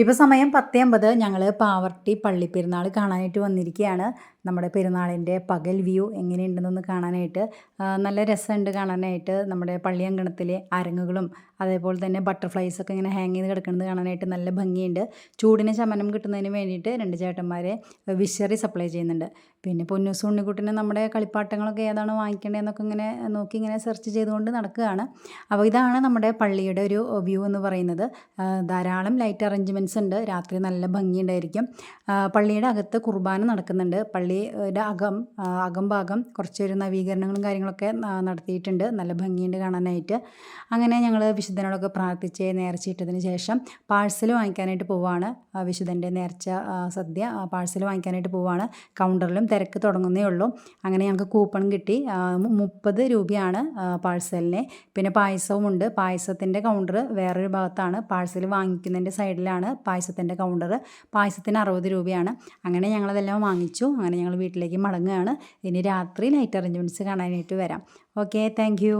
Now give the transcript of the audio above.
ഇപ്പോൾ സമയം 10:50. ഞങ്ങൾ പാവർട്ടി പള്ളിപ്പെരുന്നാൾ കാണാനായിട്ട് വന്നിരിക്കുകയാണ്. നമ്മുടെ പെരുന്നാളിൻ്റെ പകൽ വ്യൂ എങ്ങനെയുണ്ടെന്നൊന്ന് കാണാനായിട്ട്. നല്ല രസമുണ്ട് കാണാനായിട്ട്. നമ്മുടെ പള്ളി അങ്കണത്തിലെ അരങ്ങുകളും അതേപോലെ തന്നെ ബട്ടർഫ്ലൈസൊക്കെ ഇങ്ങനെ ഹാങ് ചെയ്ത് കിടക്കുന്നത് കാണാനായിട്ട് നല്ല ഭംഗിയുണ്ട്. ചൂടിന് ശമനം കിട്ടുന്നതിന് വേണ്ടിയിട്ട് 2 ചേട്ടന്മാരെ വിഷറി സപ്ലൈ ചെയ്യുന്നുണ്ട്. പിന്നെ പൊന്നൂസ് ഉണ്ണിക്കുട്ടന് നമ്മുടെ കളിപ്പാട്ടങ്ങളൊക്കെ ഏതാണ് വാങ്ങിക്കേണ്ടതെന്നൊക്കെ ഇങ്ങനെ നോക്കി ഇങ്ങനെ സെർച്ച് ചെയ്തുകൊണ്ട് നടക്കുകയാണ്. അപ്പോൾ ഇതാണ് നമ്മുടെ പള്ളിയുടെ ഒരു വ്യൂ എന്ന് പറയുന്നത്. ധാരാളം ലൈറ്റ് അറേഞ്ച്മെൻറ്റ്സ് ഉണ്ട്. രാത്രി നല്ല ഭംഗിയുണ്ടായിരിക്കും. പള്ളിയുടെ അകത്ത് കുർബാന നടക്കുന്നുണ്ട്. പള്ളിയുടെ അകംഭാഗം കുറച്ചൊരു നവീകരണങ്ങളും കാര്യങ്ങളൊക്കെ നടത്തിയിട്ടുണ്ട്. നല്ല ഭംഗിയുണ്ട് കാണാനായിട്ട്. അങ്ങനെ ഞങ്ങൾ വിശുദ്ധനോടൊക്കെ പ്രാർത്ഥിച്ച് നേർച്ചയിട്ടതിന് ശേഷം പാഴ്സൽ വാങ്ങിക്കാനായിട്ട് പോവുകയാണ്. വിശുദ്ധൻ്റെ നേർച്ച സദ്യ പാഴ്സൽ വാങ്ങിക്കാനായിട്ട് പോവുകയാണ്. കൗണ്ടറിലും തിരക്ക് തുടങ്ങുന്നേ ഉള്ളൂ. അങ്ങനെ ഞങ്ങൾക്ക് കൂപ്പൺ കിട്ടി. 30 രൂപയാണ് പാഴ്സലിന്. പിന്നെ പായസവും ഉണ്ട്. പായസത്തിൻ്റെ കൗണ്ടർ വേറൊരു ഭാഗത്താണ്. പാഴ്സൽ വാങ്ങിക്കുന്നതിൻ്റെ സൈഡിലാണ് പായസത്തിൻ്റെ കൗണ്ടർ. പായസത്തിന് 60 രൂപയാണ്. അങ്ങനെ ഞങ്ങളതെല്ലാം വാങ്ങിച്ചു. അങ്ങനെ ഞങ്ങൾ വീട്ടിലേക്ക് മടങ്ങുകയാണ്. ഇനി രാത്രി നൈറ്റ് അറേഞ്ച്മെൻറ്റ്സ് കാണാനായിട്ട് വരാം. Okay, thank you.